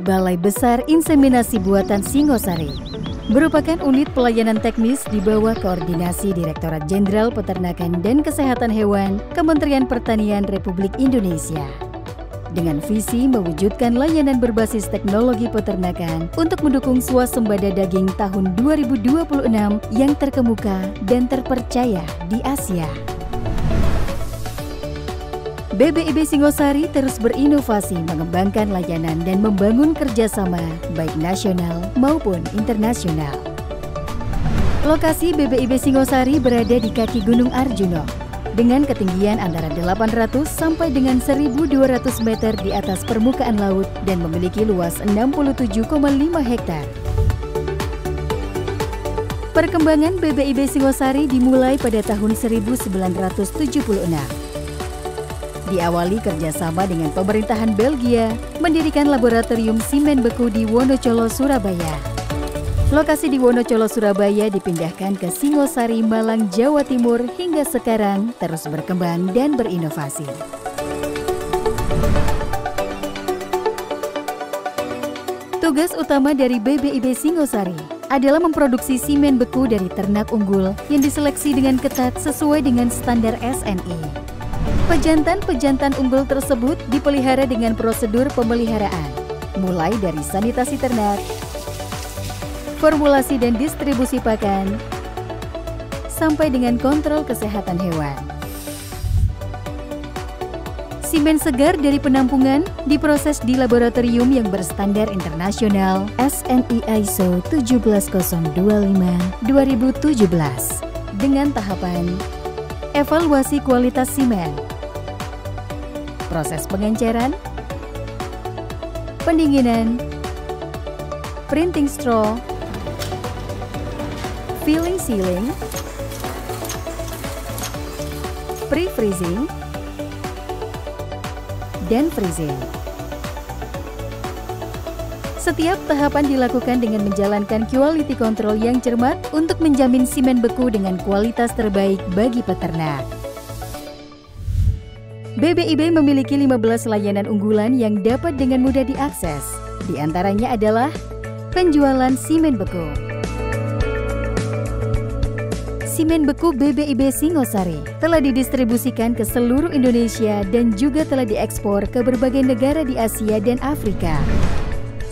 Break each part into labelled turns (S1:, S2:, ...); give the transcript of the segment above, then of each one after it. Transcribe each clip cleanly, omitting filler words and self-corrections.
S1: Balai Besar Inseminasi Buatan Singosari merupakan unit pelayanan teknis di bawah koordinasi Direktorat Jenderal Peternakan dan Kesehatan Hewan Kementerian Pertanian Republik Indonesia. Dengan visi mewujudkan layanan berbasis teknologi peternakan untuk mendukung swasembada daging tahun 2026 yang terkemuka dan terpercaya di Asia. BBIB Singosari terus berinovasi mengembangkan layanan dan membangun kerjasama baik nasional maupun internasional. Lokasi BBIB Singosari berada di kaki Gunung Arjuno dengan ketinggian antara 800 sampai dengan 1.200 meter di atas permukaan laut dan memiliki luas 67,5 hektar. Perkembangan BBIB Singosari dimulai pada tahun 1976. Diawali kerjasama dengan pemerintahan Belgia mendirikan laboratorium simen beku di Wonocolo, Surabaya. Lokasi di Wonocolo, Surabaya dipindahkan ke Singosari, Malang, Jawa Timur hingga sekarang terus berkembang dan berinovasi. Tugas utama dari BBIB Singosari adalah memproduksi simen beku dari ternak unggul yang diseleksi dengan ketat sesuai dengan standar SNI. Pejantan-pejantan unggul tersebut dipelihara dengan prosedur pemeliharaan, mulai dari sanitasi ternak, formulasi dan distribusi pakan, sampai dengan kontrol kesehatan hewan. Simen segar dari penampungan diproses di laboratorium yang berstandar internasional SNI ISO 17025-2017 dengan tahapan evaluasi kualitas simen, proses pengenceran, pendinginan, printing straw, filling sealing, pre-freezing, dan freezing. Setiap tahapan dilakukan dengan menjalankan quality control yang cermat untuk menjamin simen beku dengan kualitas terbaik bagi peternak. BBIB memiliki 15 layanan unggulan yang dapat dengan mudah diakses. Di antaranya adalah penjualan simen beku. Simen beku BBIB Singosari telah didistribusikan ke seluruh Indonesia dan juga telah diekspor ke berbagai negara di Asia dan Afrika,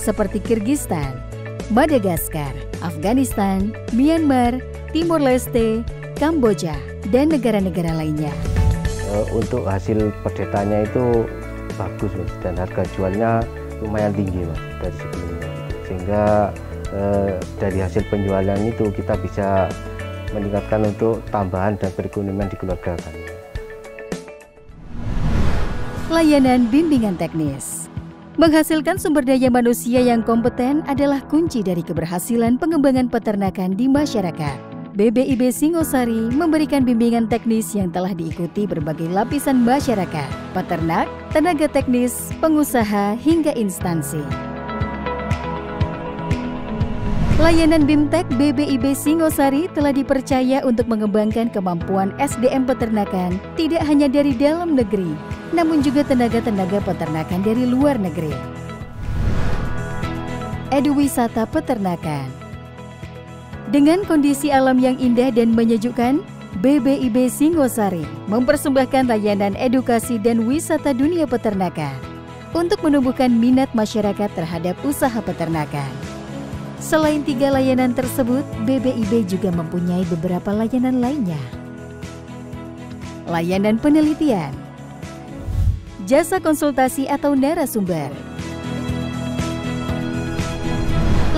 S1: seperti Kirgistan, Madagaskar, Afghanistan, Myanmar, Timor Leste, Kamboja, dan negara-negara lainnya.
S2: Untuk hasil perdetannya itu bagus, Mas, dan harga jualnya lumayan tinggi, Mas, dari sebelumnya. Sehingga dari hasil penjualan itu kita bisa meningkatkan untuk tambahan dan perekonomian di keluarga kami.
S1: Layanan bimbingan teknis. Menghasilkan sumber daya manusia yang kompeten adalah kunci dari keberhasilan pengembangan peternakan di masyarakat. BBIB Singosari memberikan bimbingan teknis yang telah diikuti berbagai lapisan masyarakat, peternak, tenaga teknis, pengusaha, hingga instansi. Layanan BIMTEK BBIB Singosari telah dipercaya untuk mengembangkan kemampuan SDM peternakan tidak hanya dari dalam negeri, namun juga tenaga-tenaga peternakan dari luar negeri. Eduwisata peternakan. Dengan kondisi alam yang indah dan menyejukkan, BBIB Singosari mempersembahkan layanan edukasi dan wisata dunia peternakan untuk menumbuhkan minat masyarakat terhadap usaha peternakan. Selain 3 layanan tersebut, BBIB juga mempunyai beberapa layanan lainnya. Layanan penelitian, jasa konsultasi atau narasumber,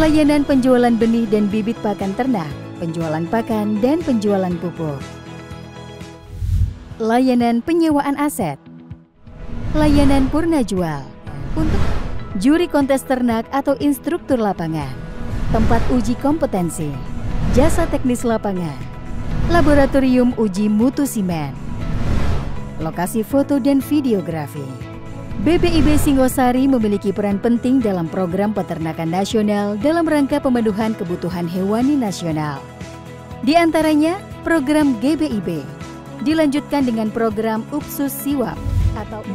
S1: layanan penjualan benih dan bibit pakan ternak, penjualan pakan dan penjualan pupuk, layanan penyewaan aset, layanan purna jual, untuk juri kontes ternak atau instruktur lapangan, tempat uji kompetensi, jasa teknis lapangan, laboratorium uji mutu simen, lokasi foto dan videografi. BBIB Singosari memiliki peran penting dalam program peternakan nasional dalam rangka pemenuhan kebutuhan hewani nasional. Di antaranya, program GBIB dilanjutkan dengan program UPSUS Siwap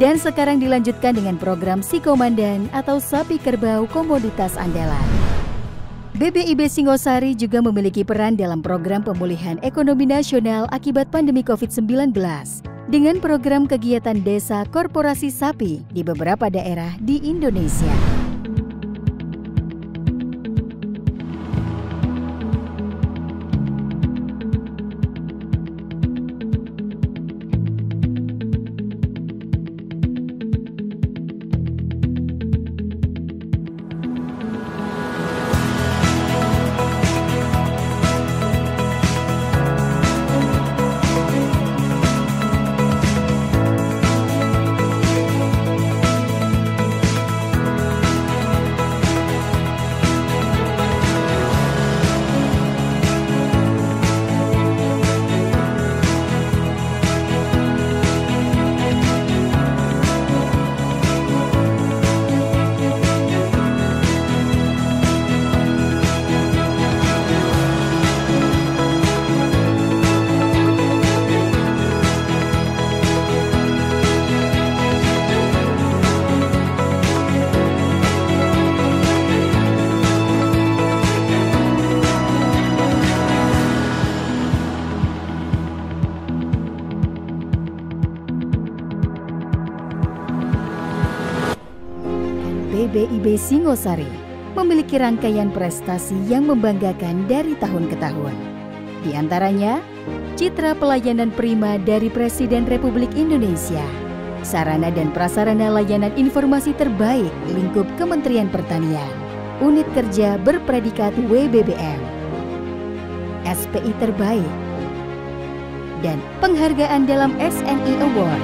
S1: Dan sekarang dilanjutkan dengan program Si Komandan atau sapi kerbau komoditas andalan. BBIB Singosari juga memiliki peran dalam program pemulihan ekonomi nasional akibat pandemi COVID-19 dengan program kegiatan desa korporasi sapi di beberapa daerah di Indonesia. BBIB Singosari memiliki rangkaian prestasi yang membanggakan dari tahun ke tahun. Di antaranya, citra pelayanan prima dari Presiden Republik Indonesia, sarana dan prasarana layanan informasi terbaik lingkup Kementerian Pertanian, unit kerja berpredikat WBBM, SPI terbaik, dan penghargaan dalam SNI Award.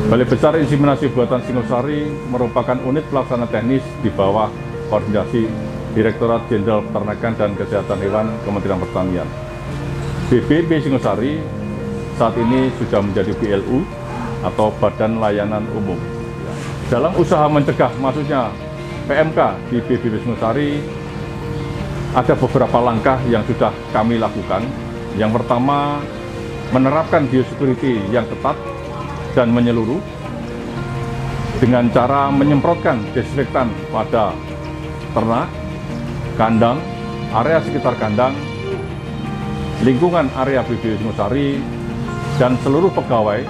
S3: Balai Besar Inseminasi Buatan Singosari merupakan unit pelaksana teknis di bawah koordinasi Direktorat Jenderal Peternakan dan Kesehatan Hewan Kementerian Pertanian. BBIB Singosari saat ini sudah menjadi BLU atau Badan Layanan Umum. Dalam usaha mencegah masuknya PMK di BBIB Singosari, ada beberapa langkah yang sudah kami lakukan. Yang pertama, menerapkan biosecurity yang ketat dan menyeluruh dengan cara menyemprotkan desinfektan pada ternak, kandang, area sekitar kandang, lingkungan area BBIB Singosari, dan seluruh pegawai,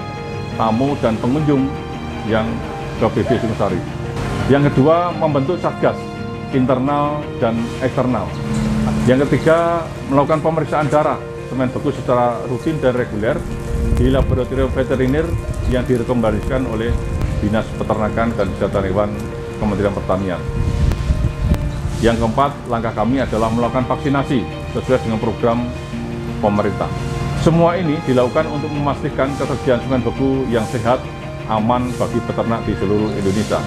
S3: tamu, dan pengunjung yang ke BBIB Singosari. Yang kedua, membentuk satgas internal dan eksternal. Yang ketiga, melakukan pemeriksaan darah semen beku secara rutin dan reguler di laboratorium veteriner yang direkomendasikan oleh Dinas Peternakan dan Kesehatan Hewan Kementerian Pertanian. Yang keempat, langkah kami adalah melakukan vaksinasi sesuai dengan program pemerintah. Semua ini dilakukan untuk memastikan ketersediaan semen beku yang sehat, aman bagi peternak di seluruh Indonesia.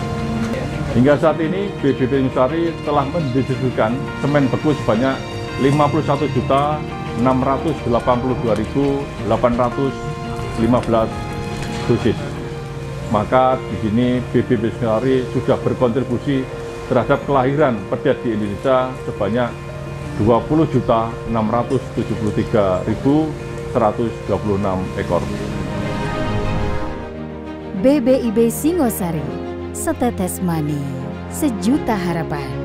S3: Hingga saat ini, BBIB Singosari telah mendistribusikan semen beku sebanyak 51.682.815 dosis. Maka di sini BBIB Singosari sudah berkontribusi terhadap kelahiran pedet di Indonesia sebanyak 20.673.126 ekor.
S1: BBIB Singosari, setetes mani, sejuta harapan.